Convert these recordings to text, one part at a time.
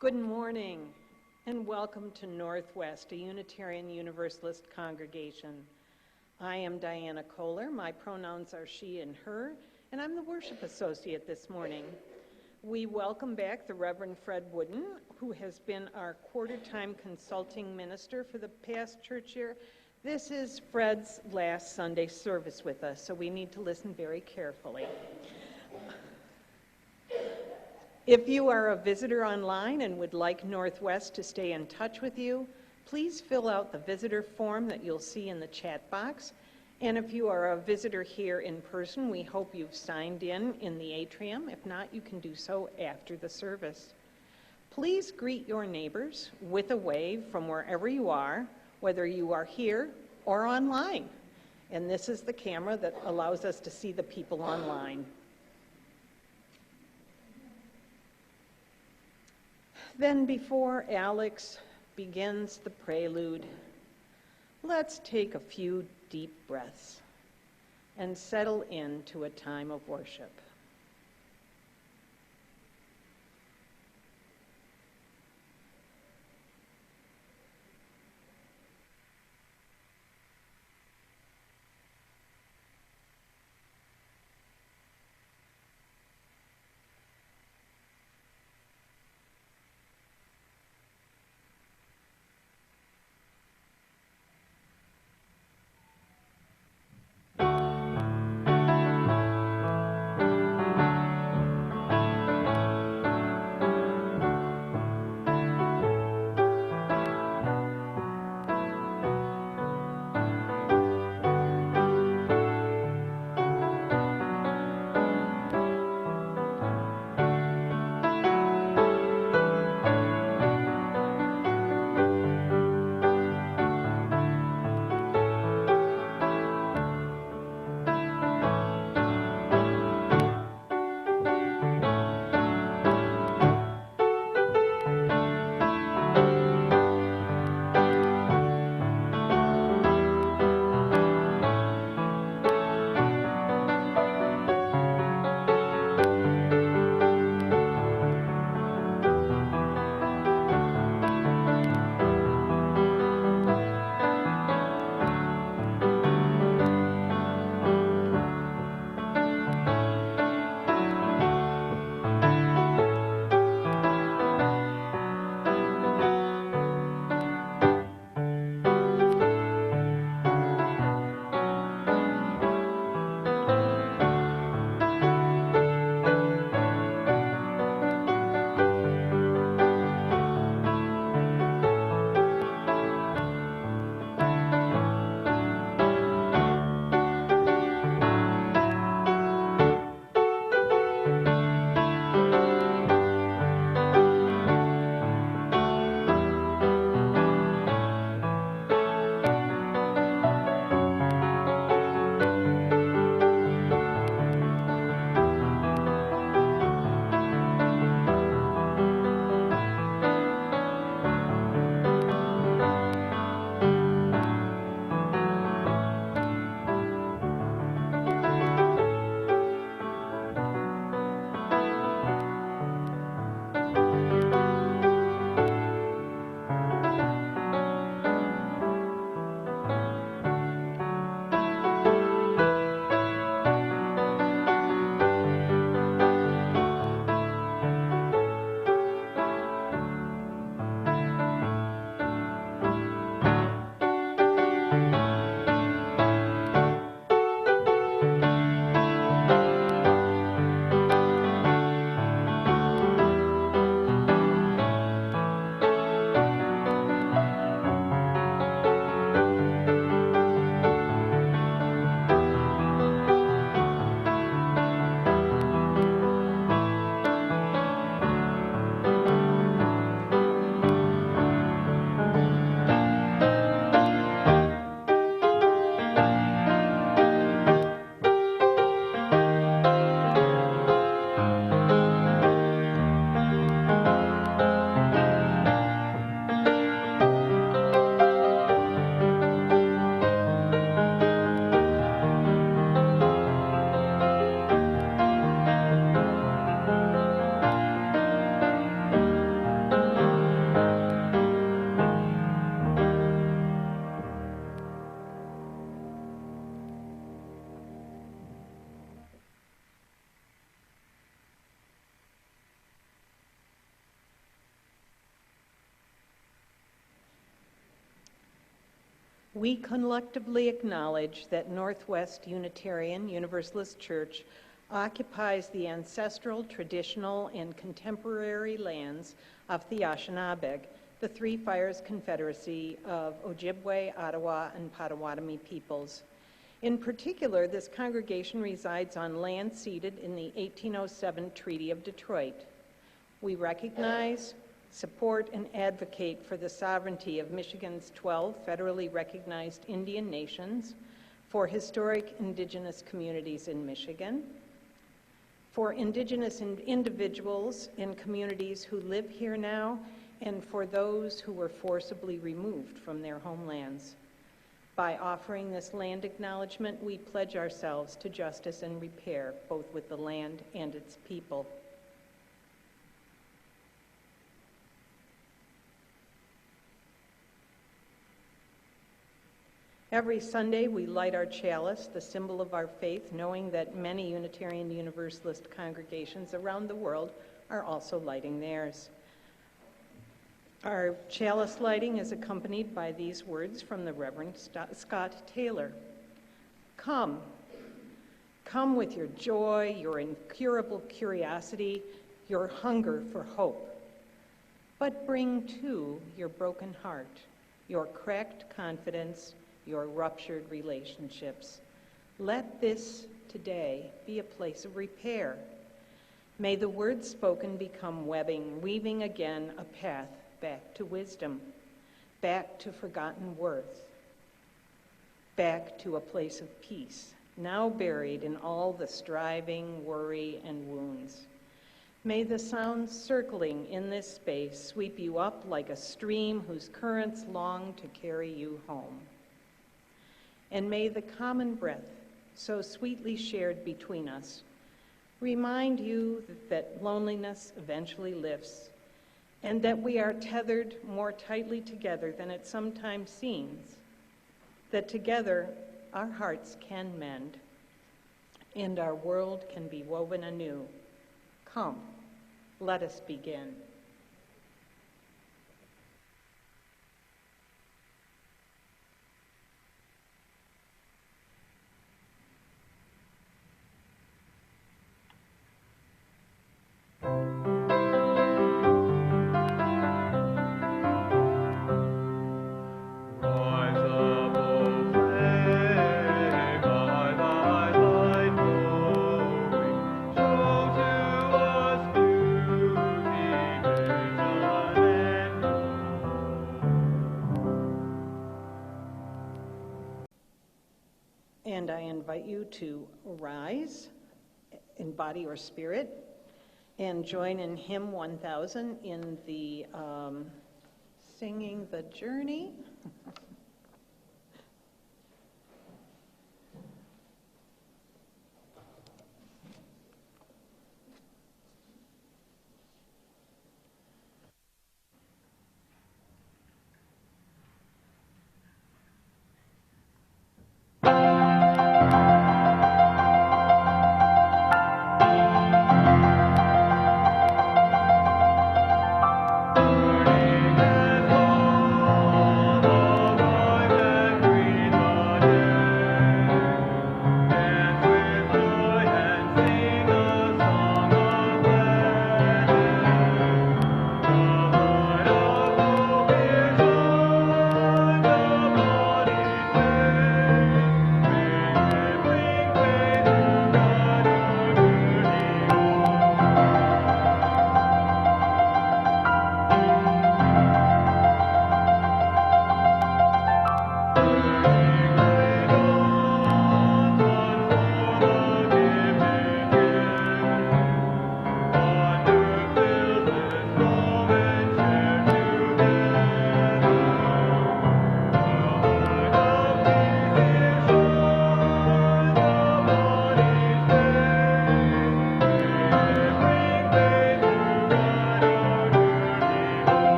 Good morning and welcome to Northwest, a Unitarian Universalist congregation. I am Diana Kohler. My pronouns are she and her, and I'm the worship associate this morning. We welcome back the Reverend Fred Wooden, who has been our quarter-time consulting minister for the past church year. This is Fred's last Sunday service with us, so we need to listen very carefully. If you are a visitor online and would like Northwest to stay in touch with you, please fill out the visitor form that you'll see in the chat box. And if you are a visitor here in person, we hope you've signed in the atrium. If not, you can do so after the service. Please greet your neighbors with a wave from wherever you are, whether you are here or online. And this is the camera that allows us to see the people online. Then before Alex begins the prelude, let's take a few deep breaths and settle into a time of worship. We collectively acknowledge that Northwest Unitarian Universalist Church occupies the ancestral, traditional, and contemporary lands of the Anishinaabe, the Three Fires Confederacy of Ojibwe, Ottawa, and Potawatomi peoples. In particular, this congregation resides on land ceded in the 1807 Treaty of Detroit. We recognize, support, and advocate for the sovereignty of Michigan's 12 federally recognized Indian nations, for historic Indigenous communities in Michigan, for Indigenous individuals and communities who live here now, and for those who were forcibly removed from their homelands. By offering this land acknowledgement, we pledge ourselves to justice and repair, both with the land and its people. Every Sunday, we light our chalice, the symbol of our faith, knowing that many Unitarian Universalist congregations around the world are also lighting theirs. Our chalice lighting is accompanied by these words from the Reverend Scott Taylor. Come. Come with your joy, your incurable curiosity, your hunger for hope. But bring, too, your broken heart, your cracked confidence, your ruptured relationships. Let this today be a place of repair. May the words spoken become webbing, weaving again a path back to wisdom, back to forgotten worth, back to a place of peace, now buried in all the striving, worry, and wounds. May the sounds circling in this space sweep you up like a stream whose currents long to carry you home. And may the common breath, so sweetly shared between us, remind you that loneliness eventually lifts, and that we are tethered more tightly together than it sometimes seems, that together our hearts can mend, and our world can be woven anew. Come, let us begin. And I invite you to rise in body or spirit and join in hymn 1000 in the Singing the Journey.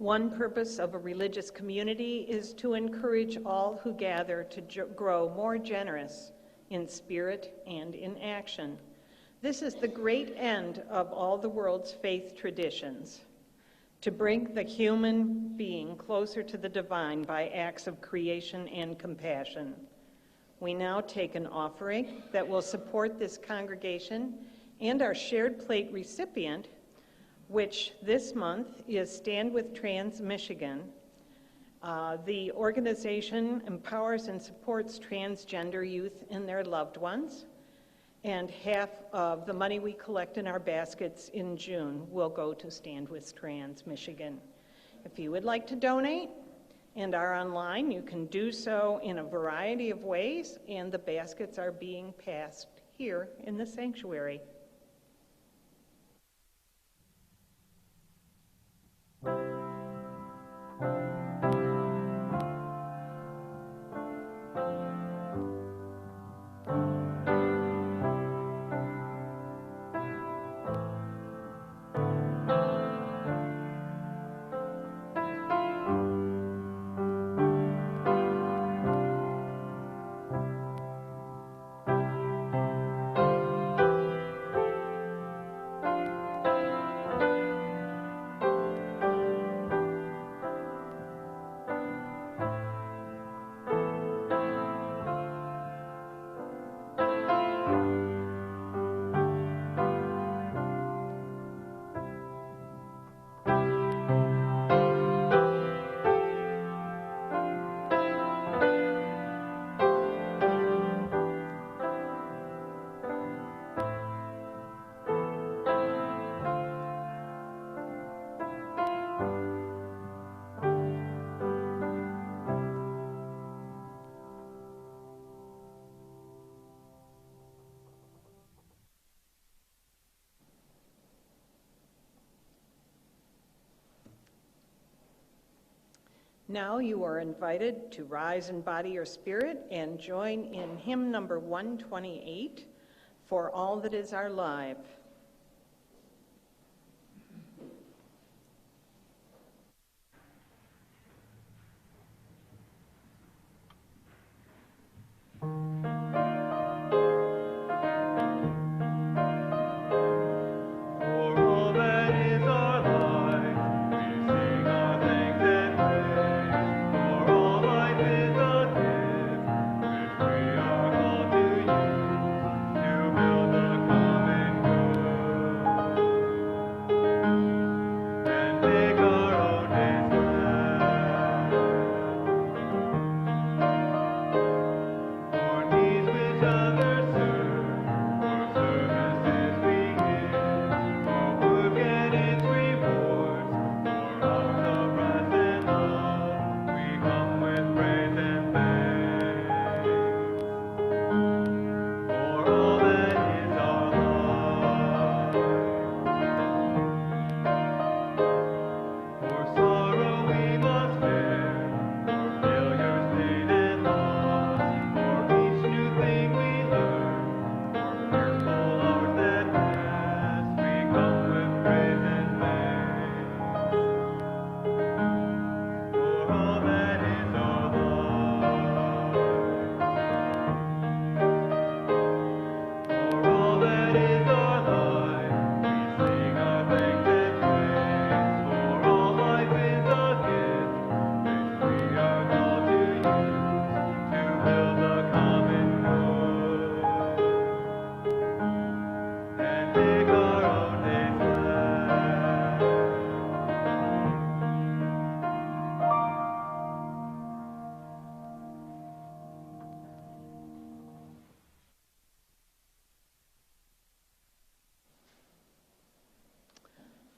One purpose of a religious community is to encourage all who gather to grow more generous in spirit and in action. This is the great end of all the world's faith traditions, to bring the human being closer to the divine by acts of creation and compassion. We now take an offering that will support this congregation and our shared plate recipient, which this month is Stand With Trans Michigan. The organization empowers and supports transgender youth and their loved ones, and half of the money we collect in our baskets in June will go to Stand With Trans Michigan. If you would like to donate and are online, you can do so in a variety of ways, and the baskets are being passed here in the sanctuary. Now you are invited to rise in body or spirit and join in hymn number 128, For All That Is Our Life.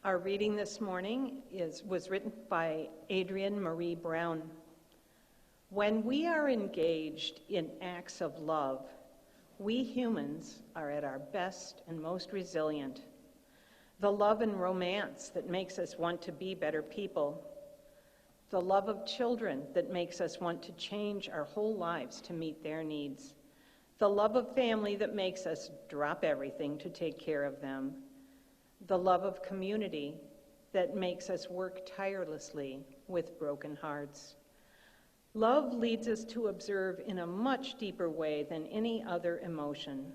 Our reading this morning was written by Adrienne Marie Brown. When we are engaged in acts of love, we humans are at our best and most resilient. The love and romance that makes us want to be better people. The love of children that makes us want to change our whole lives to meet their needs. The love of family that makes us drop everything to take care of them. The love of community that makes us work tirelessly with broken hearts. Love leads us to observe in a much deeper way than any other emotion.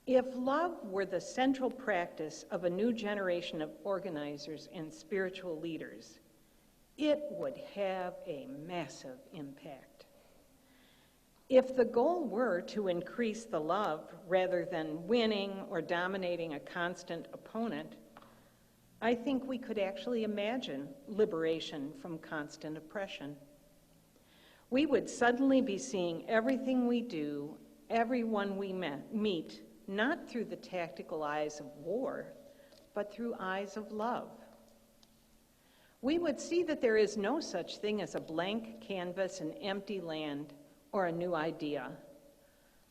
If love were the central practice of a new generation of organizers and spiritual leaders, it would have a massive impact. If the goal were to increase the love rather than winning or dominating a constant opponent, I think we could actually imagine liberation from constant oppression. We would suddenly be seeing everything we do, everyone we meet, not through the tactical eyes of war, but through eyes of love. We would see that there is no such thing as a blank canvas, an empty land, or a new idea,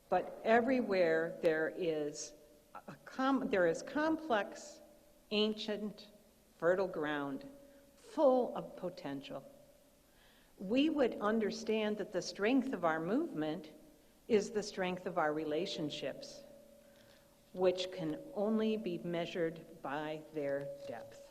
but everywhere there is complex, ancient, fertile ground, full of potential. We would understand that the strength of our movement is the strength of our relationships, which can only be measured by their depth.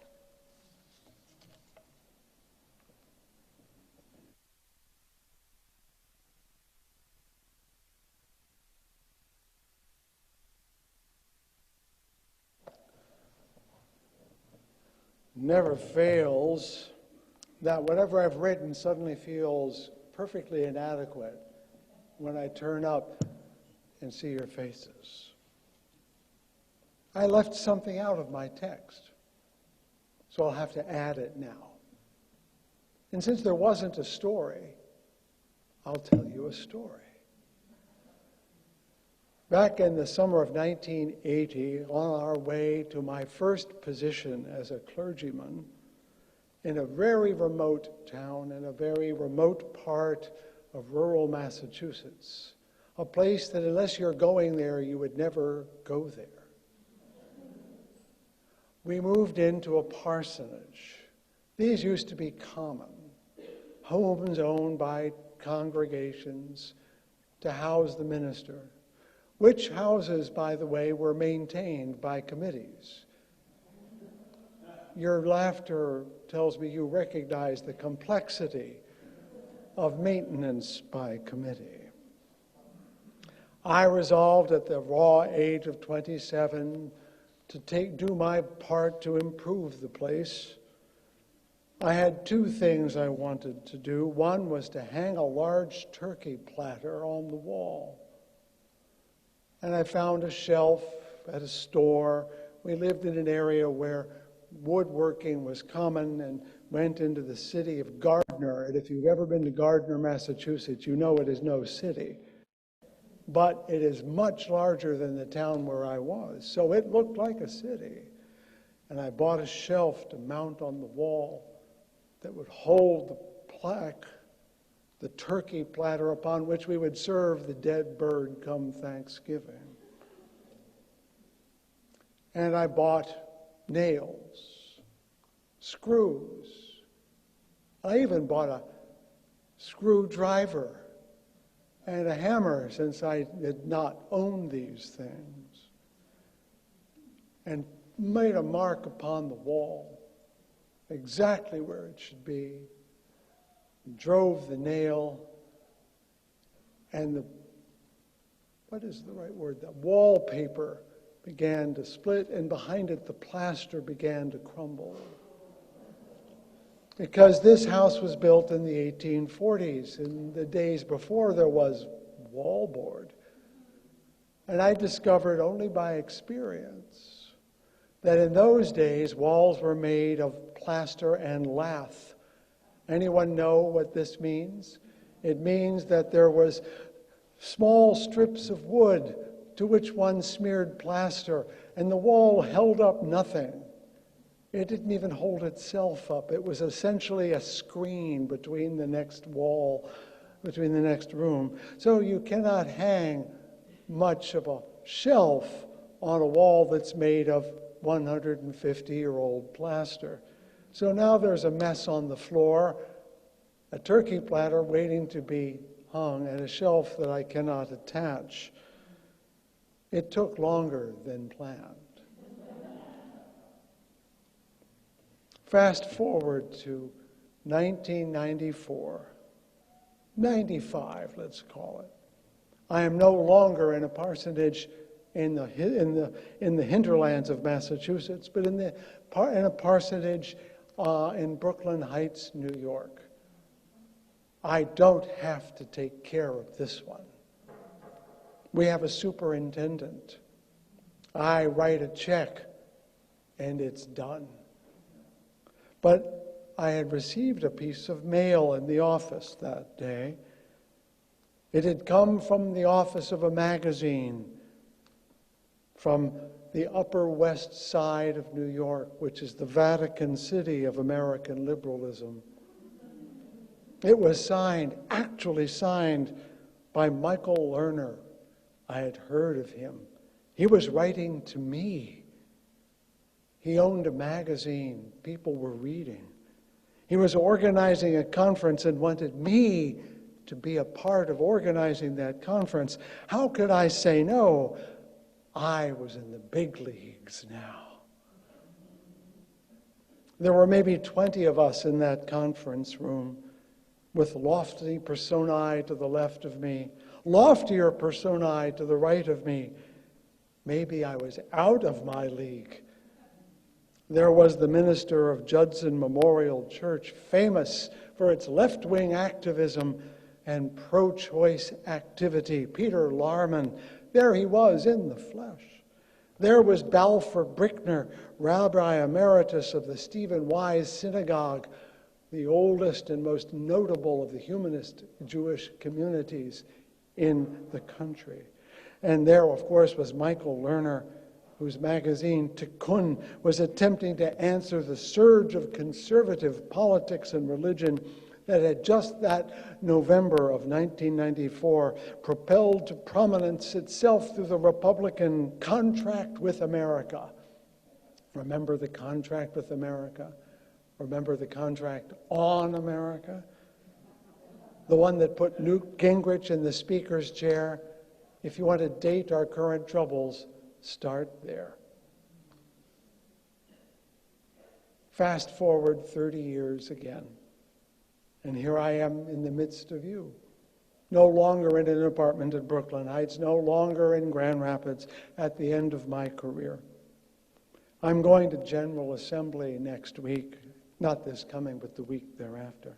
Never fails that whatever I've written suddenly feels perfectly inadequate when I turn up and see your faces. I left something out of my text, so I'll have to add it now. And since there wasn't a story, I'll tell you a story. Back in the summer of 1980, on our way to my first position as a clergyman in a very remote town, in a very remote part of rural Massachusetts, a place that unless you're going there, you would never go there. We moved into a parsonage. These used to be common, homes owned by congregations to house the minister, which houses, by the way, were maintained by committees. Your laughter tells me you recognize the complexity of maintenance by committee. I resolved at the raw age of 27 to do my part to improve the place. I had two things I wanted to do. One was to hang a large turkey platter on the wall. And I found a shelf at a store. We lived in an area where woodworking was common and went into the city of Gardner. And if you've ever been to Gardner, Massachusetts, you know it is no city. But it is much larger than the town where I was. So it looked like a city. And I bought a shelf to mount on the wall that would hold the plaque, the turkey platter upon which we would serve the dead bird come Thanksgiving. And I bought nails, screws. I even bought a screwdriver and a hammer, since I did not own these things, and made a mark upon the wall, exactly where it should be, drove the nail, and the wallpaper began to split, and behind it the plaster began to crumble. Because this house was built in the 1840s, in the days before there was wallboard. And I discovered only by experience that in those days walls were made of plaster and lath. Anyone know what this means? It means that there was small strips of wood to which one smeared plaster, and the wall held up nothing. It didn't even hold itself up. It was essentially a screen between the next wall, between the next room. So you cannot hang much of a shelf on a wall that's made of 150-year-old plaster. So now there's a mess on the floor, a turkey platter waiting to be hung, and a shelf that I cannot attach. It took longer than planned. Fast forward to 1994, 95, let's call it. I am no longer in a parsonage in the hinterlands of Massachusetts, but in a parsonage in Brooklyn Heights, New York. I don't have to take care of this one. We have a superintendent. I write a check, and it's done. But I had received a piece of mail in the office that day. It had come from the office of a magazine from the Upper West Side of New York, which is the Vatican City of American liberalism. It was signed, actually signed, by Michael Lerner. I had heard of him. He was writing to me. He owned a magazine people were reading. He was organizing a conference and wanted me to be a part of organizing that conference. How could I say no? I was in the big leagues now. There were maybe 20 of us in that conference room with lofty personae to the left of me, loftier personae to the right of me. Maybe I was out of my league. There was the minister of Judson Memorial Church, famous for its left-wing activism and pro-choice activity, Peter Larman. There he was in the flesh. There was Balfour Brickner, Rabbi Emeritus of the Stephen Wise Synagogue, the oldest and most notable of the humanist Jewish communities in the country. And there, of course, was Michael Lerner, whose magazine, Tikkun, was attempting to answer the surge of conservative politics and religion that had just that November of 1994 propelled to prominence itself through the Republican contract with America. Remember the contract with America? Remember the contract on America? The one that put Newt Gingrich in the speaker's chair. If you want to date our current troubles, start there. Fast forward 30 years again. And here I am in the midst of you. No longer in an apartment in Brooklyn Heights, no longer in Grand Rapids at the end of my career. I'm going to General Assembly next week, not this coming, but the week thereafter.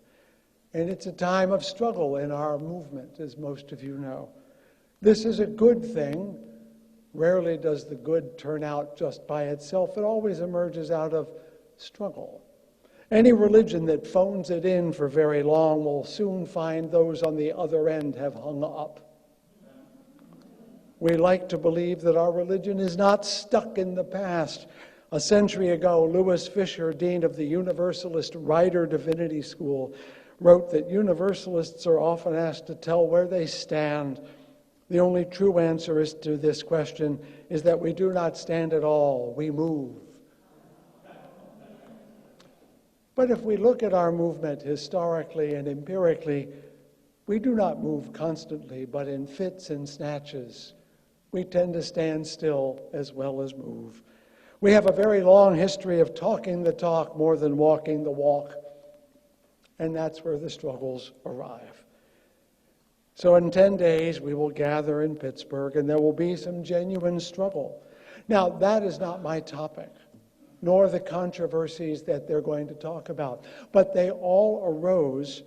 And it's a time of struggle in our movement, as most of you know. This is a good thing. Rarely does the good turn out just by itself. It always emerges out of struggle. Any religion that phones it in for very long will soon find those on the other end have hung up. We like to believe that our religion is not stuck in the past. A century ago, Louis Fisher, dean of the Universalist Rider Divinity School, wrote that Universalists are often asked to tell where they stand. The only true answer to this question is that we do not stand at all, we move. But if we look at our movement historically and empirically, we do not move constantly, but in fits and snatches. We tend to stand still as well as move. We have a very long history of talking the talk more than walking the walk, and that's where the struggles arrive. So in 10 days, we will gather in Pittsburgh, and there will be some genuine struggle. Now, that is not my topic, nor the controversies that they're going to talk about. But they all arose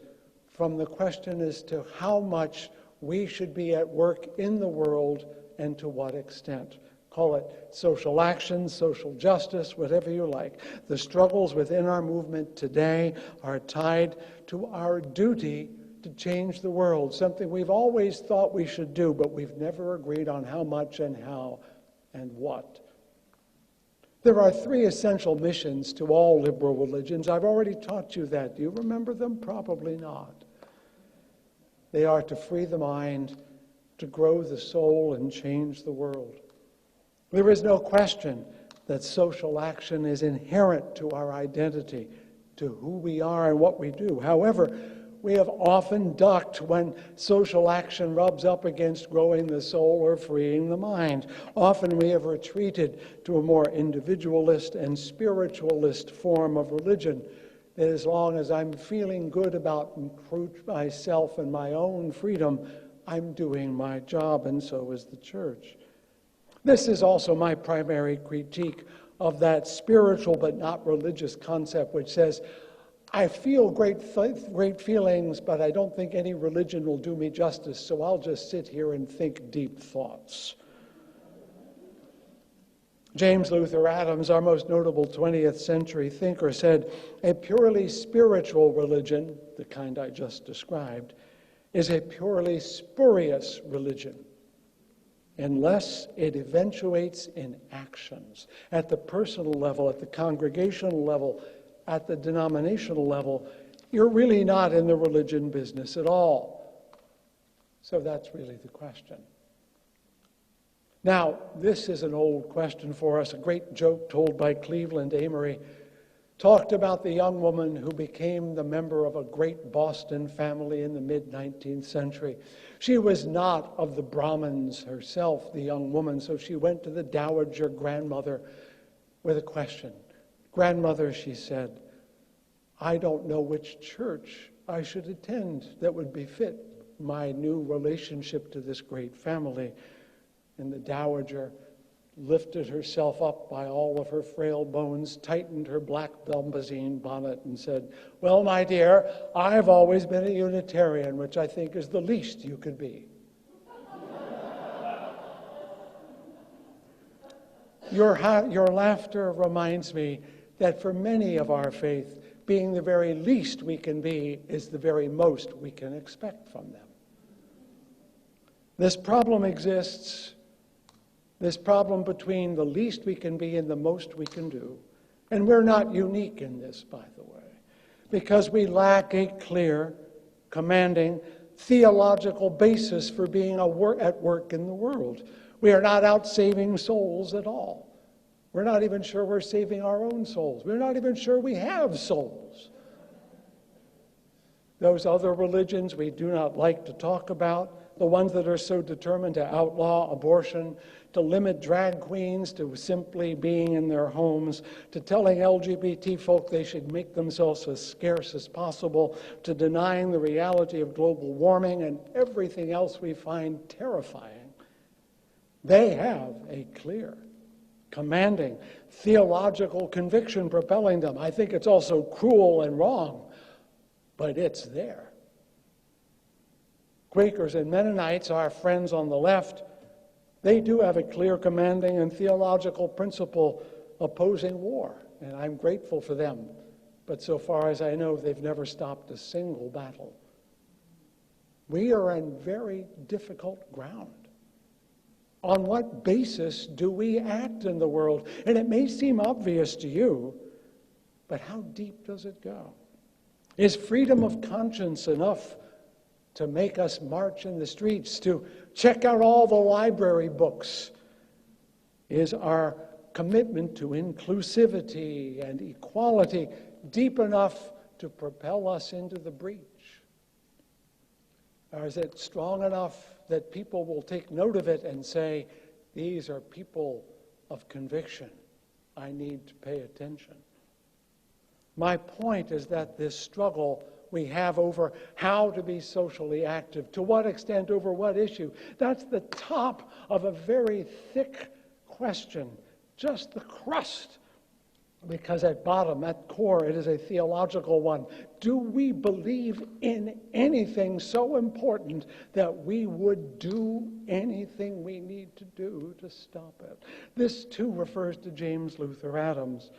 from the question as to how much we should be at work in the world and to what extent. Call it social action, social justice, whatever you like. The struggles within our movement today are tied to our duty to change the world, something we've always thought we should do, but we've never agreed on how much and how and what. There are three essential missions to all liberal religions. I've already taught you that. Do you remember them? Probably not. They are to free the mind, to grow the soul, and change the world. There is no question that social action is inherent to our identity, to who we are and what we do. However, We have often ducked when social action rubs up against growing the soul or freeing the mind. Often we have retreated to a more individualist and spiritualist form of religion, that as long as I'm feeling good about myself and my own freedom, I'm doing my job, and so is the church. This is also my primary critique of that spiritual but not religious concept, which says, I feel great feelings, but I don't think any religion will do me justice, so I'll just sit here and think deep thoughts. James Luther Adams, our most notable 20th century thinker, said, a purely spiritual religion, the kind I just described, is a purely spurious religion, unless it eventuates in actions at the personal level, at the congregational level, at the denominational level. You're really not in the religion business at all. So that's really the question. Now, this is an old question for us. A great joke told by Cleveland Amory talked about the young woman who became the member of a great Boston family in the mid-19th century. She was not of the Brahmins herself, the young woman, so she went to the dowager grandmother with a question. Grandmother, she said, I don't know which church I should attend that would befit my new relationship to this great family. And the dowager lifted herself up by all of her frail bones, tightened her black bombazine bonnet, and said, well, my dear, I've always been a Unitarian, which I think is the least you could be. Your laughter reminds me that for many of our faith, being the very least we can be is the very most we can expect from them. This problem exists, this problem between the least we can be and the most we can do. And we're not unique in this, by the way, because we lack a clear, commanding, theological basis for being at work in the world. We are not out saving souls at all. We're not even sure we're saving our own souls. We're not even sure we have souls. Those other religions we do not like to talk about, the ones that are so determined to outlaw abortion, to limit drag queens to simply being in their homes, to telling LGBT folk they should make themselves as scarce as possible, to denying the reality of global warming and everything else we find terrifying. They have a clear, commanding, theological conviction propelling them. I think it's also cruel and wrong, but it's there. Quakers and Mennonites, our friends on the left, they do have a clear, commanding, and theological principle opposing war, and I'm grateful for them. But so far as I know, they've never stopped a single battle. We are on very difficult ground. On what basis do we act in the world? And it may seem obvious to you, but how deep does it go? Is freedom of conscience enough to make us march in the streets, to check out all the library books? Is our commitment to inclusivity and equality deep enough to propel us into the breach? Or is it strong enough that people will take note of it and say, these are people of conviction. I need to pay attention. My point is that this struggle we have over how to be socially active, to what extent, over what issue, that's the top of a very thick question, just the crust. Because at bottom, at core, it is a theological one. Do we believe in anything so important that we would do anything we need to do to stop it? This, too, refers to James Luther Adams.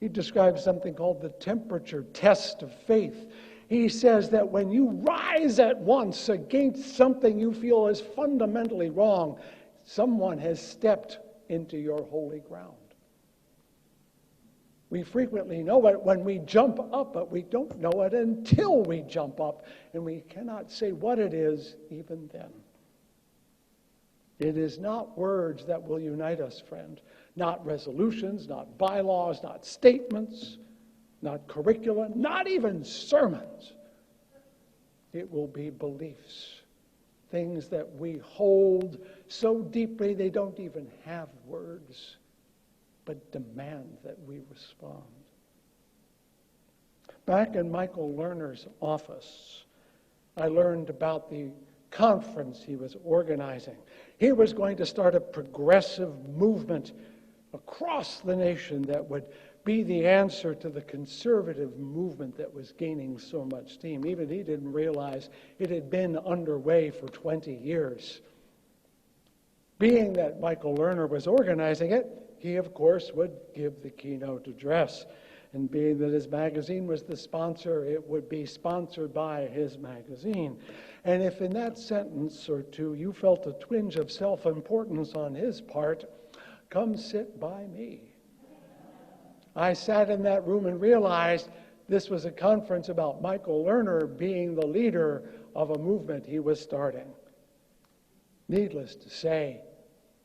He describes something called the temperature test of faith. He says that when you rise at once against something you feel is fundamentally wrong, someone has stepped into your holy ground. We frequently know it when we jump up, but we don't know it until we jump up, and we cannot say what it is even then. It is not words that will unite us, friend. Not resolutions, not bylaws, not statements, not curricula, not even sermons. It will be beliefs, things that we hold so deeply they don't even have words, but demand that we respond. Back in Michael Lerner's office, I learned about the conference he was organizing. He was going to start a progressive movement across the nation that would be the answer to the conservative movement that was gaining so much steam. Even he didn't realize it had been underway for 20 years. Being that Michael Lerner was organizing it, he, of course, would give the keynote address. And being that his magazine was the sponsor, it would be sponsored by his magazine. And if in that sentence or two you felt a twinge of self-importance on his part, come sit by me. I sat in that room and realized this was a conference about Michael Lerner being the leader of a movement he was starting. Needless to say,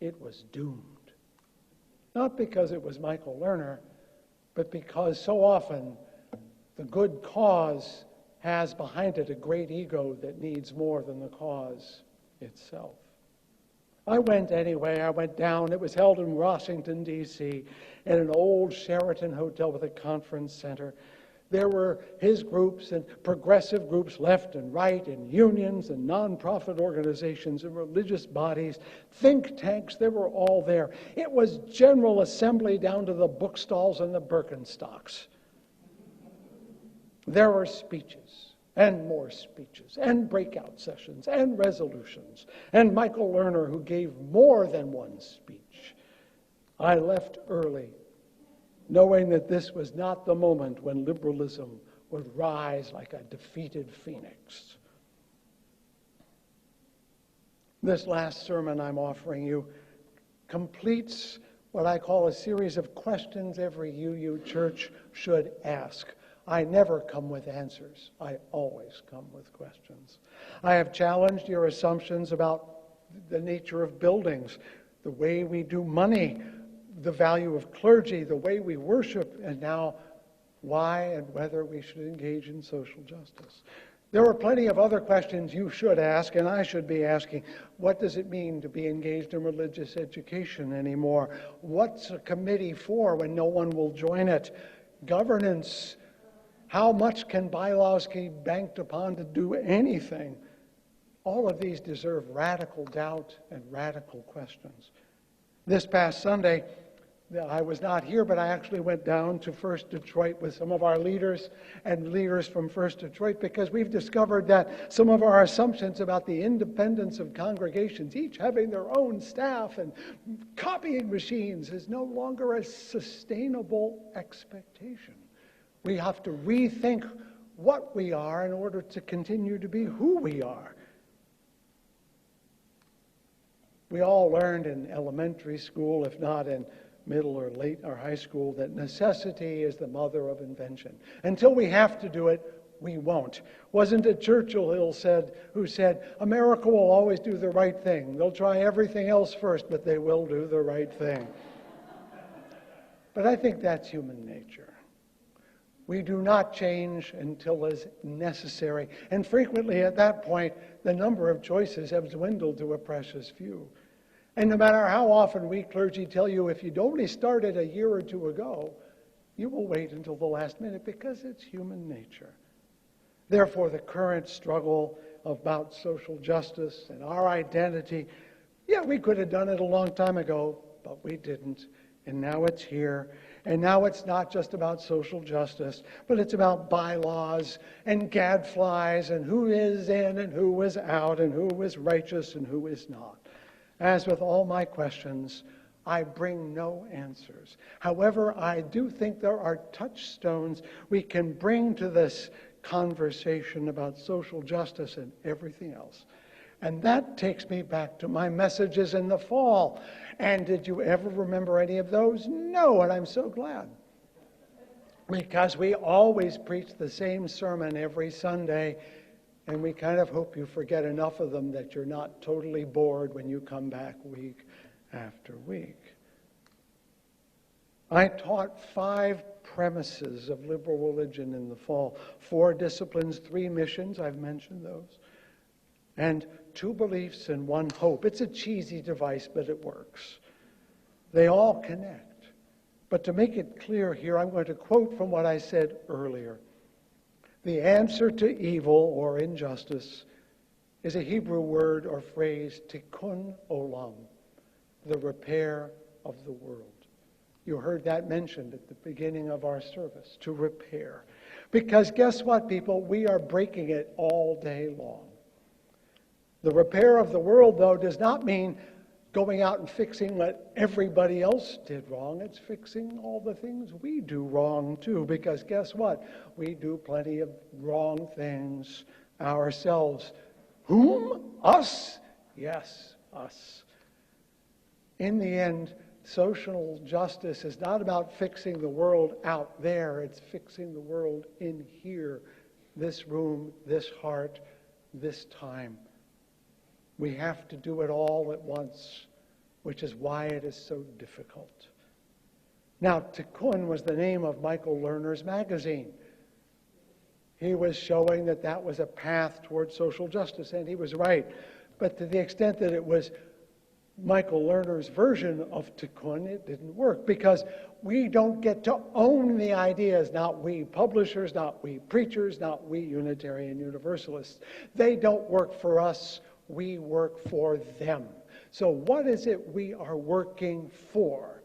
it was doomed. Not because it was Michael Lerner, but because so often the good cause has behind it a great ego that needs more than the cause itself. I went anyway. I went down. It was held in Washington, D.C., in an old Sheraton hotel with a conference center. There were his groups and progressive groups left and right, and unions and nonprofit organizations and religious bodies, think tanks, they were all there. It was General Assembly down to the bookstalls and the Birkenstocks. There were speeches and more speeches and breakout sessions and resolutions, and Michael Lerner, who gave more than one speech. I left early, knowing that this was not the moment when liberalism would rise like a defeated phoenix. This last sermon I'm offering you completes what I call a series of questions every UU church should ask. I never come with answers. I always come with questions. I have challenged your assumptions about the nature of buildings, the way we do money, the value of clergy, the way we worship, and now why and whether we should engage in social justice. There are plenty of other questions you should ask, and I should be asking. What does it mean to be engaged in religious education anymore? What's a committee for when no one will join it? Governance. How much can bylaws be banked upon to do anything? All of these deserve radical doubt and radical questions. This past Sunday, I was not here, but I actually went down to First Detroit with some of our leaders and leaders from First Detroit, because we've discovered that some of our assumptions about the independence of congregations, each having their own staff and copying machines, is no longer a sustainable expectation. We have to rethink what we are in order to continue to be who we are. We all learned in elementary school, if not in middle or late or high school, that necessity is the mother of invention. Until we have to do it, we won't. Wasn't it Churchill who said, America will always do the right thing. They'll try everything else first, but they will do the right thing. But I think that's human nature. We do not change until it's necessary. And frequently at that point, the number of choices have dwindled to a precious few. And no matter how often we clergy tell you, if you'd only started a year or two ago, you will wait until the last minute, because it's human nature. Therefore, the current struggle about social justice and our identity, we could have done it a long time ago, but we didn't. And now it's here. And now it's not just about social justice, but it's about bylaws and gadflies and who is in and who is out and who is righteous and who is not. As with all my questions, I bring no answers. However, I do think there are touchstones we can bring to this conversation about social justice and everything else. And that takes me back to my messages in the fall. And did you ever remember any of those? No, and I'm so glad. Because we always preach the same sermon every Sunday, and we kind of hope you forget enough of them that you're not totally bored when you come back week after week. I taught 5 premises of liberal religion in the fall. 4 disciplines, 3 missions, I've mentioned those. And 2 beliefs and 1 hope. It's a cheesy device, but it works. They all connect. But to make it clear here, I'm going to quote from what I said earlier. The answer to evil or injustice is a Hebrew word or phrase, tikkun olam, the repair of the world. You heard that mentioned at the beginning of our service, to repair. Because guess what, people? We are breaking it all day long. The repair of the world, though, does not mean going out and fixing what everybody else did wrong. It's fixing all the things we do wrong, too. Because guess what? We do plenty of wrong things ourselves. Whom? Us? Yes, us. In the end, social justice is not about fixing the world out there. It's fixing the world in here, this room, this heart, this time. We have to do it all at once, which is why it is so difficult. Now, Tikkun was the name of Michael Lerner's magazine. He was showing that that was a path towards social justice, and he was right. But to the extent that it was Michael Lerner's version of Tikkun, it didn't work, because we don't get to own the ideas, not we publishers, not we preachers, not we Unitarian Universalists. They don't work for us, we work for them. So what is it we are working for?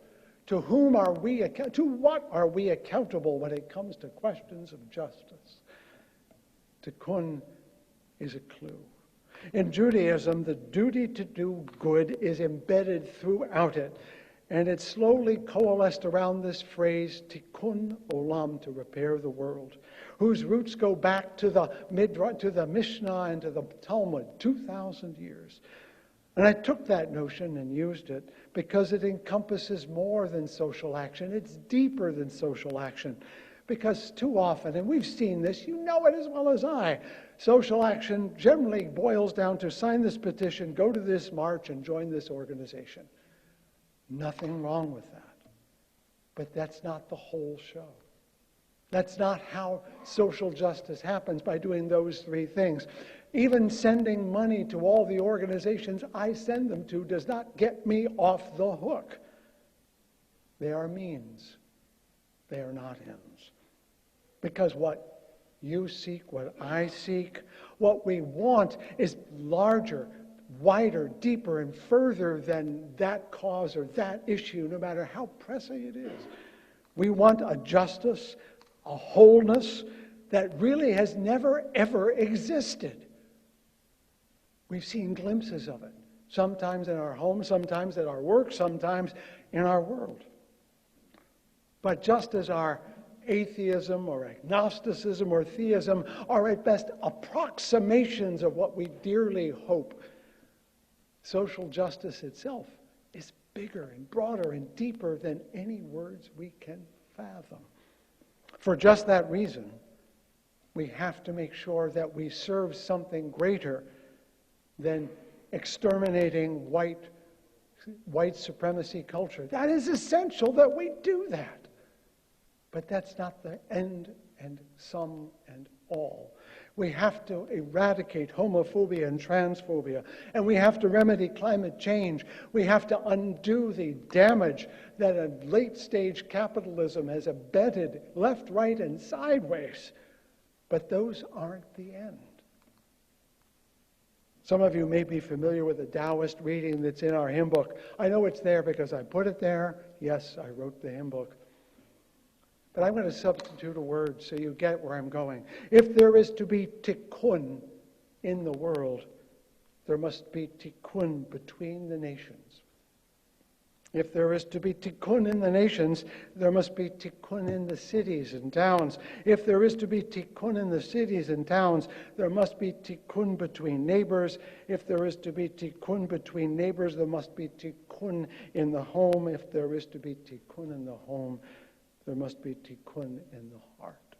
To whom are we, to what are we accountable when it comes to questions of justice? Tikkun is a clue. In Judaism, the duty to do good is embedded throughout it, and it slowly coalesced around this phrase, tikkun olam, to repair the world, whose roots go back to the Mishnah and to the Talmud, 2,000 years. And I took that notion and used it because it encompasses more than social action. It's deeper than social action. Because too often, and we've seen this, you know it as well as I, social action generally boils down to sign this petition, go to this march, and join this organization. Nothing wrong with that. But that's not the whole show. That's not how social justice happens, by doing those 3 things. Even sending money to all the organizations I send them to does not get me off the hook. They are means. They are not ends. Because what you seek, what I seek, what we want is larger, wider, deeper, and further than that cause or that issue, no matter how pressing it is. We want a justice, a wholeness that really has never, ever existed. We've seen glimpses of it, sometimes in our homes, sometimes at our work, sometimes in our world. But just as our atheism or agnosticism or theism are at best approximations of what we dearly hope, social justice itself is bigger and broader and deeper than any words we can fathom. For just that reason, we have to make sure that we serve something greater than exterminating white supremacy culture. That is essential that we do that. But that's not the end and sum and all. We have to eradicate homophobia and transphobia, and we have to remedy climate change. We have to undo the damage that a late-stage capitalism has embedded left, right, and sideways. But those aren't the end. Some of you may be familiar with the Taoist reading that's in our hymn book. I know it's there because I put it there. Yes, I wrote the hymn book. But I'm going to substitute a word so you get where I'm going. If there is to be tikkun in the world, there must be tikkun between the nations. If there is to be tikkun in the nations, there must be tikkun in the cities and towns. If there is to be tikkun in the cities and towns, there must be tikkun between neighbors. If there is to be tikkun between neighbors, there must be tikkun in the home. If there is to be tikkun in the home, there must be tikkun in the heart.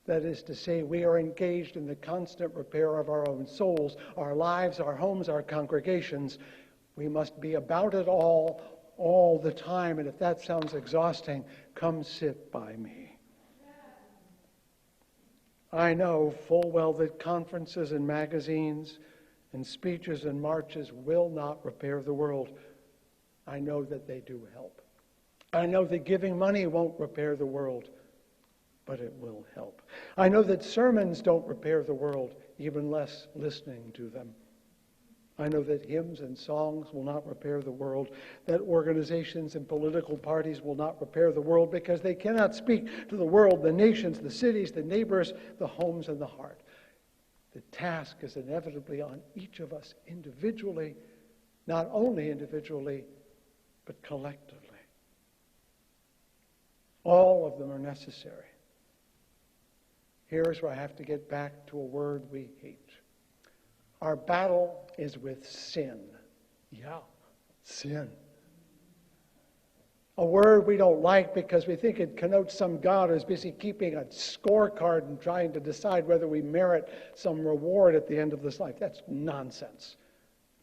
That is to say, we are engaged in the constant repair of our own souls, our lives, our homes, our congregations. We must be about it all all the time, and if that sounds exhausting, come sit by me. I know full well that conferences and magazines and speeches and marches will not repair the world. I know that they do help. I know that giving money won't repair the world, but it will help. I know that sermons don't repair the world, even less listening to them. I know that hymns and songs will not repair the world, that organizations and political parties will not repair the world because they cannot speak to the world, the nations, the cities, the neighbors, the homes, and the heart. The task is inevitably on each of us individually, not only individually, but collectively. All of them are necessary. Here's where I have to get back to a word we hate. Our battle is with sin. Yeah, sin. A word we don't like because we think it connotes some God who's busy keeping a scorecard and trying to decide whether we merit some reward at the end of this life. That's nonsense.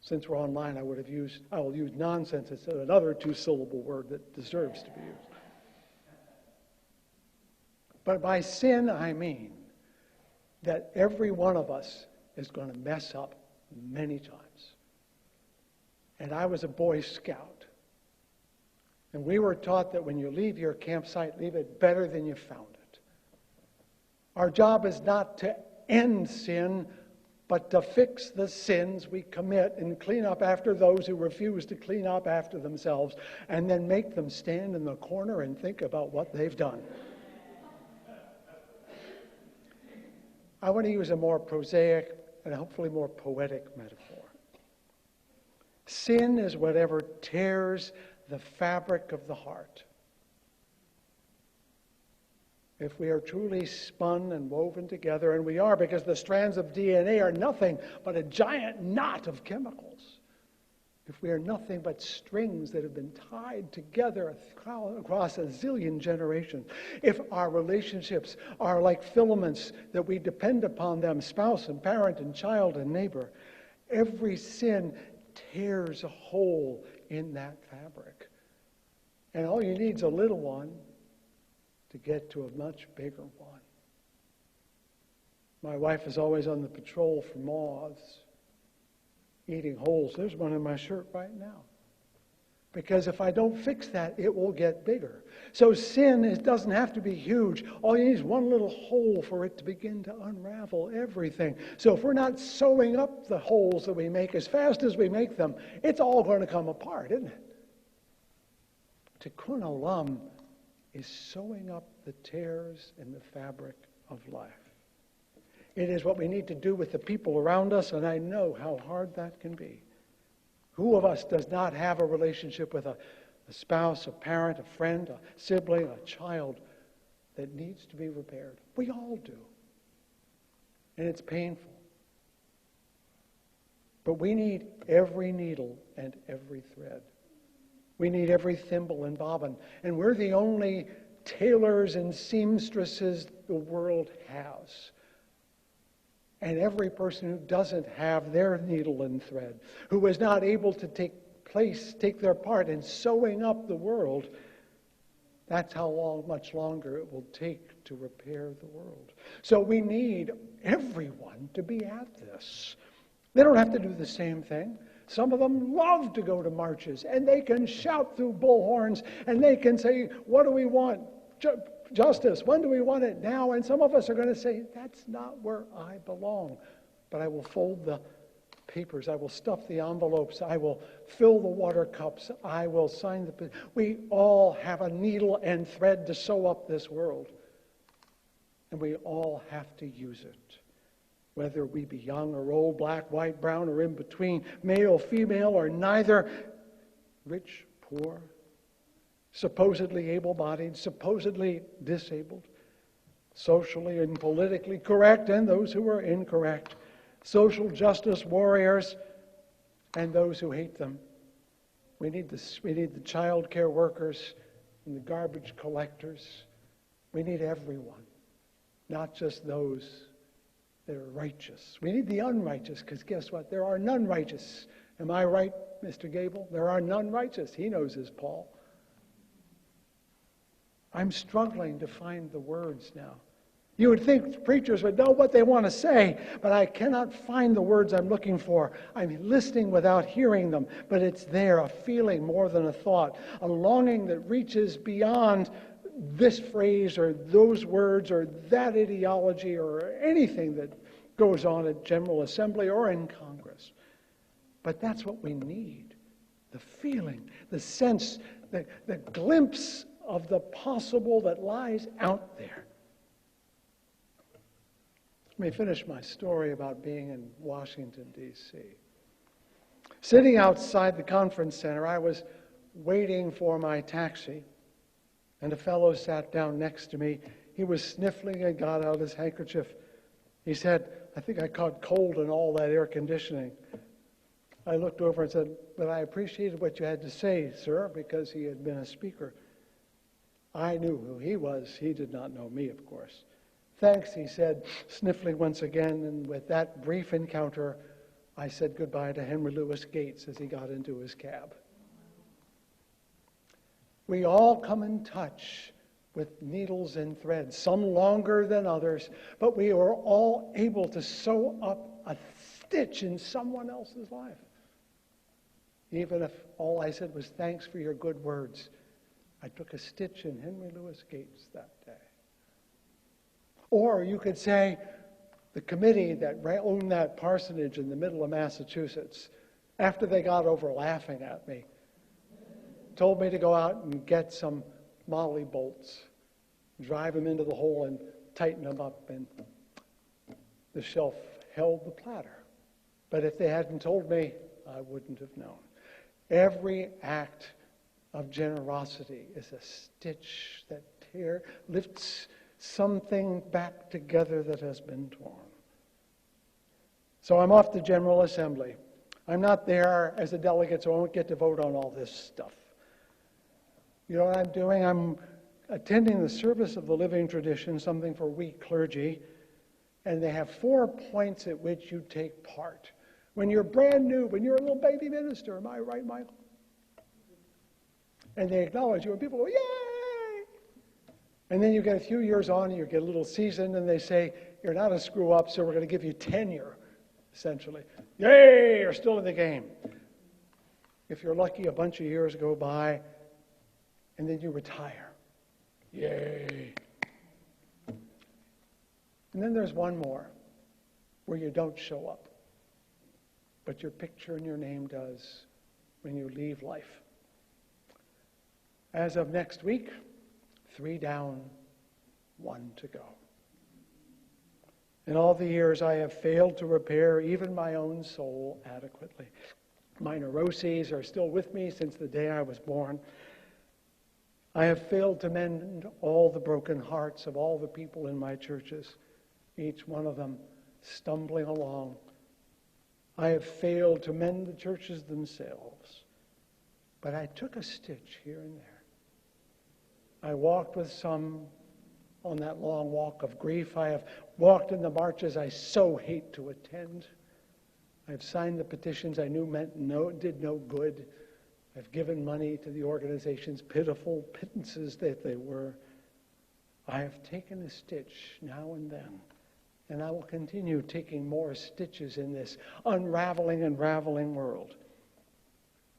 Since we're online, I will use nonsense instead of another two-syllable word that deserves to be used. But by sin, I mean that every one of us is going to mess up many times. And I was a Boy Scout. And we were taught that when you leave your campsite, leave it better than you found it. Our job is not to end sin, but to fix the sins we commit and clean up after those who refuse to clean up after themselves, and then make them stand in the corner and think about what they've done. I want to use a more prosaic and hopefully more poetic metaphor. Sin is whatever tears the fabric of the heart. If we are truly spun and woven together, and we are because the strands of DNA are nothing but a giant knot of chemicals. If we are nothing but strings that have been tied together across a zillion generations, if our relationships are like filaments that we depend upon them, spouse and parent and child and neighbor, every sin tears a hole in that fabric. And all you need is a little one to get to a much bigger one. My wife is always on the patrol for moths, eating holes. There's one in my shirt right now. Because if I don't fix that, it will get bigger. So sin doesn't have to be huge. All you need is one little hole for it to begin to unravel everything. So if we're not sewing up the holes that we make as fast as we make them, it's all going to come apart, isn't it? Tikkun olam is sewing up the tears in the fabric of life. It is what we need to do with the people around us, and I know how hard that can be. Who of us does not have a relationship with a spouse, a parent, a friend, a sibling, a child that needs to be repaired? We all do. And it's painful. But we need every needle and every thread. We need every thimble and bobbin. And we're the only tailors and seamstresses the world has. And every person who doesn't have their needle and thread, who is not able to take their part in sewing up the world, that's how much longer it will take to repair the world. So we need everyone to be at this. They don't have to do the same thing. Some of them love to go to marches, and they can shout through bullhorns, and they can say, what do we want? Justice. When do we want it? Now. And some of us are going to say, that's not where I belong. But I will fold the papers. I will stuff the envelopes. I will fill the water cups. I will sign the... We all have a needle and thread to sew up this world. And we all have to use it. Whether we be young or old, black, white, brown, or in between, male, female, or neither, rich, poor, supposedly able-bodied, supposedly disabled, socially and politically correct, and those who are incorrect, social justice warriors, and those who hate them. We need the child care workers and the garbage collectors. We need everyone, not just those that are righteous. We need the unrighteous, because guess what? There are none righteous, Am I right, Mr. Gable? There are none righteous. He knows his Paul. I'm struggling to find the words now. You would think preachers would know what they want to say, but I cannot find the words I'm looking for. I'm listening without hearing them, but it's there, a feeling more than a thought, a longing that reaches beyond this phrase or those words or that ideology or anything that goes on at General Assembly or in Congress. But that's what we need, the feeling, the sense, the glimpse of the possible that lies out there. Let me finish my story about being in Washington, D.C. Sitting outside the conference center, I was waiting for my taxi, and a fellow sat down next to me. He was sniffling and got out his handkerchief. He said, "I think I caught cold in all that air conditioning." I looked over and said, "But I appreciated what you had to say, sir," because he had been a speaker. I knew who he was. He did not know me, of course. "Thanks," he said, sniffling once again, and with that brief encounter, I said goodbye to Henry Louis Gates as he got into his cab. We all come in touch with needles and threads, some longer than others, but we are all able to sew up a stitch in someone else's life. Even if all I said was, "Thanks for your good words," I took a stitch in Henry Louis Gates that day. Or you could say, the committee that owned that parsonage in the middle of Massachusetts, after they got over laughing at me, told me to go out and get some molly bolts, drive them into the hole and tighten them up, and the shelf held the platter. But if they hadn't told me, I wouldn't have known. Every act of generosity is a stitch that lifts something back together that has been torn. So I'm off to General Assembly. I'm not there as a delegate, so I won't get to vote on all this stuff. You know what I'm doing? I'm attending the service of the living tradition, something for weak clergy, and they have 4 points at which you take part. When you're brand new, when you're a little baby minister, am I right, Michael? And they acknowledge you, and people go, "Yay!" And then you get a few years on, and you get a little seasoned, and they say, "You're not a screw-up, so we're going to give you tenure," essentially. Yay! You're still in the game. If you're lucky, a bunch of years go by, and then you retire. Yay! And then there's one more, where you don't show up, but your picture and your name does when you leave life. As of next week, 3 down, 1 to go. In all the years, I have failed to repair even my own soul adequately. My neuroses are still with me since the day I was born. I have failed to mend all the broken hearts of all the people in my churches, each one of them stumbling along. I have failed to mend the churches themselves, but I took a stitch here and there. I walked with some on that long walk of grief. I have walked in the marches I so hate to attend. I've signed the petitions I knew did no good. I've given money to the organizations, pitiful pittances that they were. I have taken a stitch now and then, and I will continue taking more stitches in this unraveling and raveling world.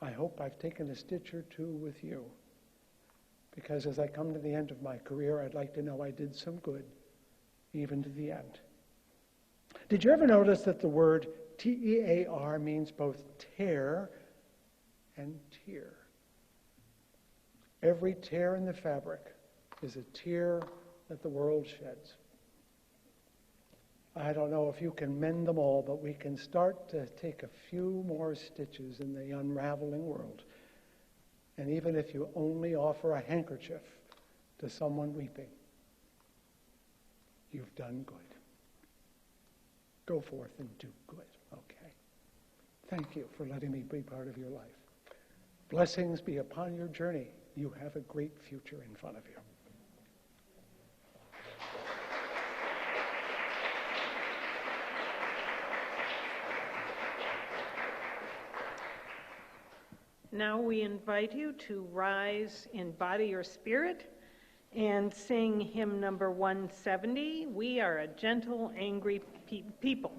I hope I've taken a stitch or two with you, because as I come to the end of my career, I'd like to know I did some good, even to the end. Did you ever notice that the word T-E-A-R means both tear and tear? Every tear in the fabric is a tear that the world sheds. I don't know if you can mend them all, but we can start to take a few more stitches in the unraveling world. And even if you only offer a handkerchief to someone weeping, you've done good. Go forth and do good, okay? Thank you for letting me be part of your life. Blessings be upon your journey. You have a great future in front of you. Now we invite you to rise in body or spirit and sing hymn number 170, We Are a Gentle, Angry People.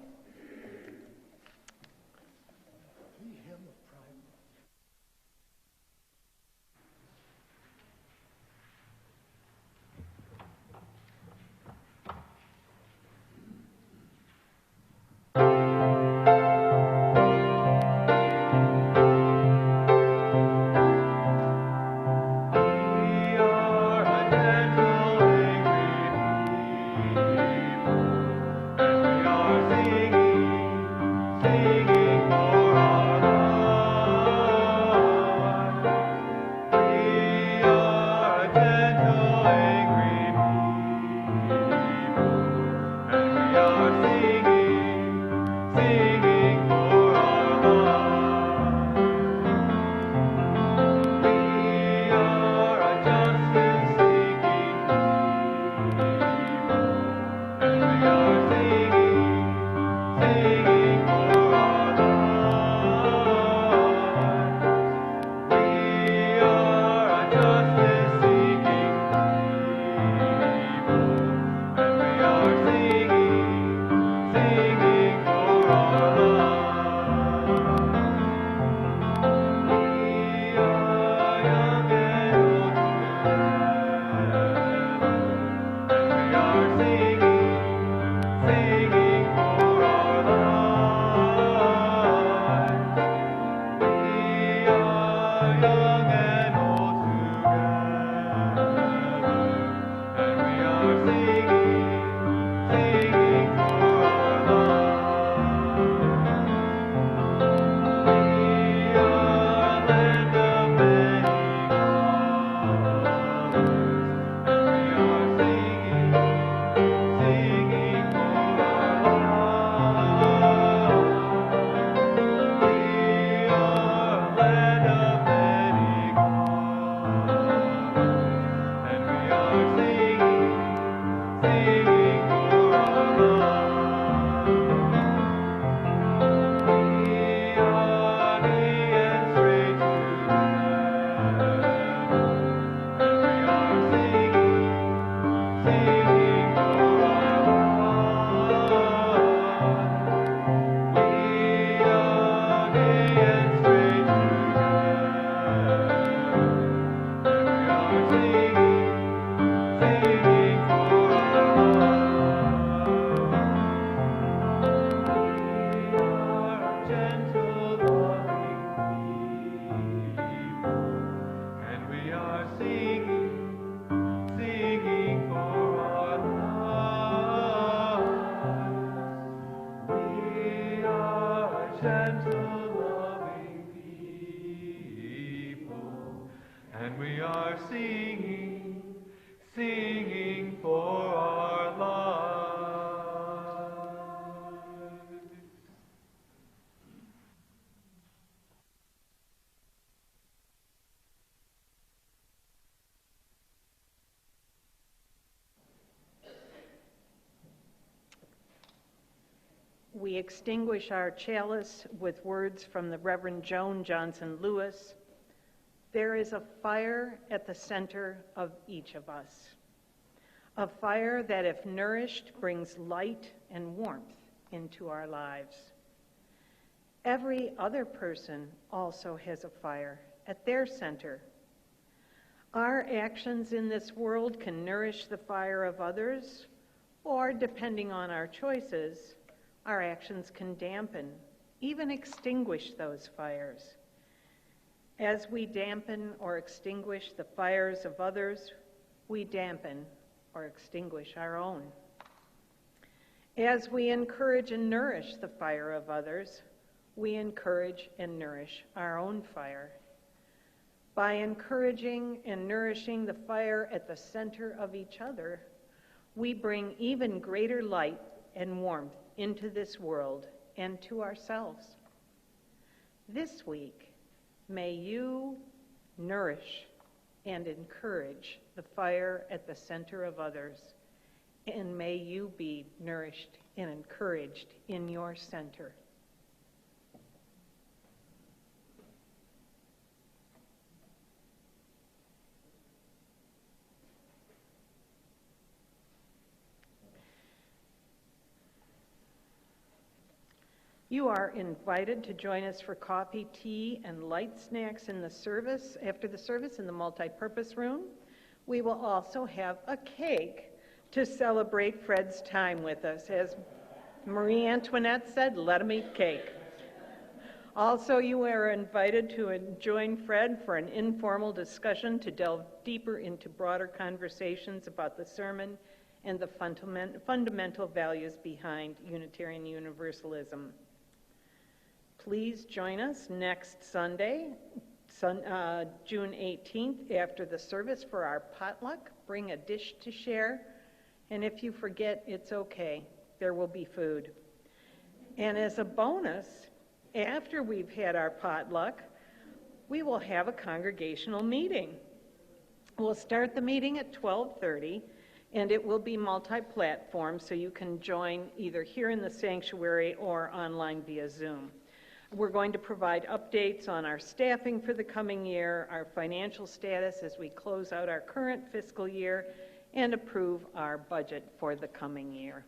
We extinguish our chalice with words from the Reverend Joan Johnson Lewis. There is a fire at the center of each of us. A fire that, if nourished, brings light and warmth into our lives. Every other person also has a fire at their center. Our actions in this world can nourish the fire of others, or, depending on our choices, our actions can dampen, even extinguish those fires. As we dampen or extinguish the fires of others, we dampen or extinguish our own. As we encourage and nourish the fire of others, we encourage and nourish our own fire. By encouraging and nourishing the fire at the center of each other, we bring even greater light and warmth into this world and to ourselves. This week, may you nourish and encourage the fire at the center of others, and may you be nourished and encouraged in your center. You are invited to join us for coffee, tea, and light snacks in the service, after the service in the multipurpose room. We will also have a cake to celebrate Fred's time with us. As Marie Antoinette said, let him eat cake. Also, you are invited to join Fred for an informal discussion to delve deeper into broader conversations about the sermon and the fundamental values behind Unitarian Universalism. Please join us next Sunday, June 18th, after the service for our potluck. Bring a dish to share, and if you forget, it's okay. There will be food. And as a bonus, after we've had our potluck, we will have a congregational meeting. We'll start the meeting at 12:30, and it will be multi-platform, so you can join either here in the sanctuary or online via Zoom. We're going to provide updates on our staffing for the coming year, our financial status as we close out our current fiscal year, and approve our budget for the coming year.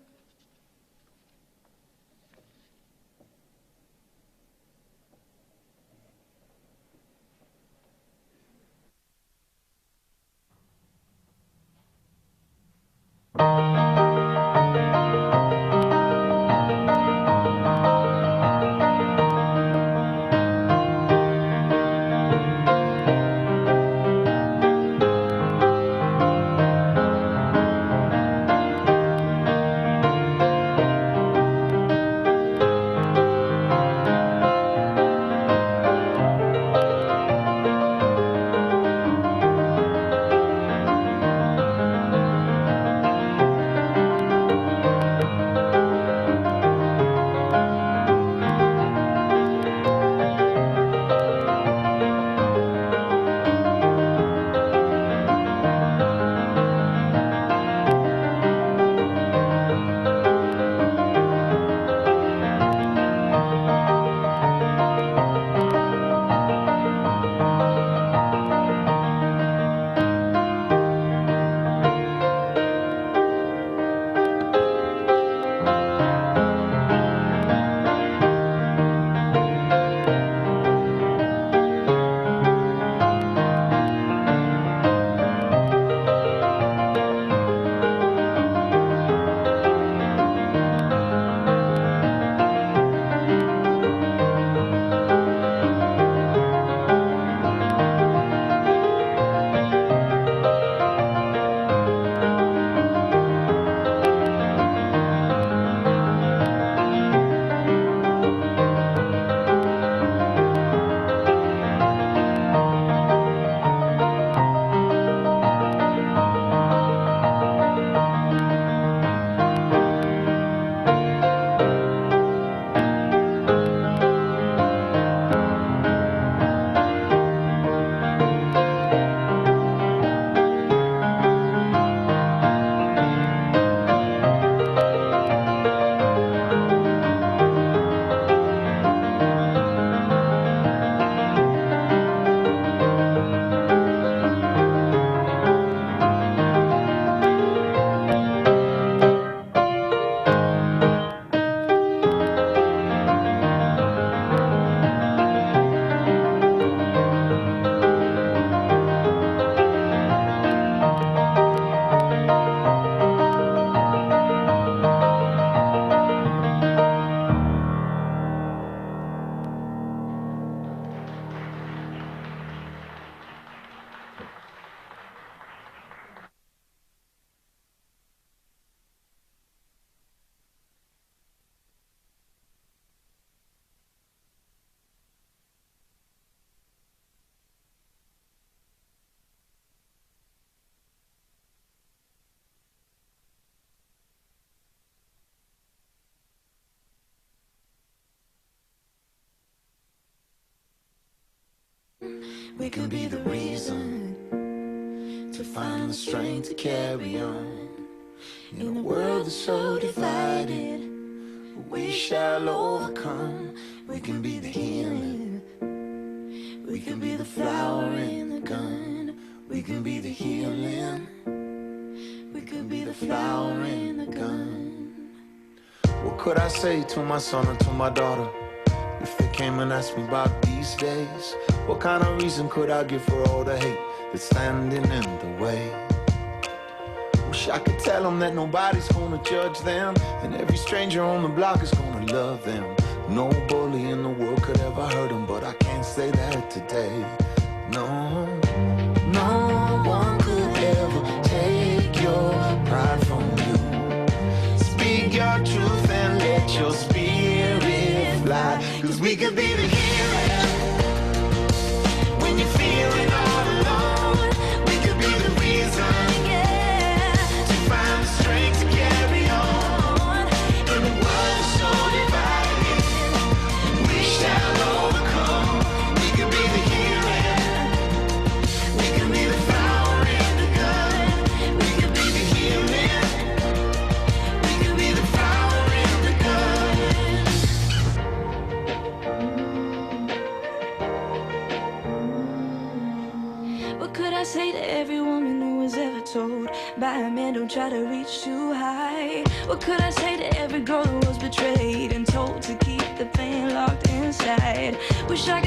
We could be the reason to find the strength to carry on. In a world that's so divided, we shall overcome. We can be the healing. We can be the flower in the gun. We can be the healing. We could be the flower in the gun. We're What could I say to my son or to my daughter if they came and asked me about these days? What kind of reason could I give for all the hate that's standing in the way? Wish I could tell them that nobody's gonna judge them, and every stranger on the block is gonna love them. No bully in the world could ever hurt them, but I can't say that today. No, no one could ever take your pride from you. Speak your truth and let your spirit fly, 'cause we could be the heroes when you're feeling all alone. We could be the reason to find the strength to carry on. In the world so divided, we shall overcome. We could be the hero, we could be the flower in the gun. We could be the healing, we could be the flower in the gun. What could I say to every woman who was ever told by a man, don't try to reach too high? What could I say to every girl who was betrayed and told to keep the pain locked inside? Wish I could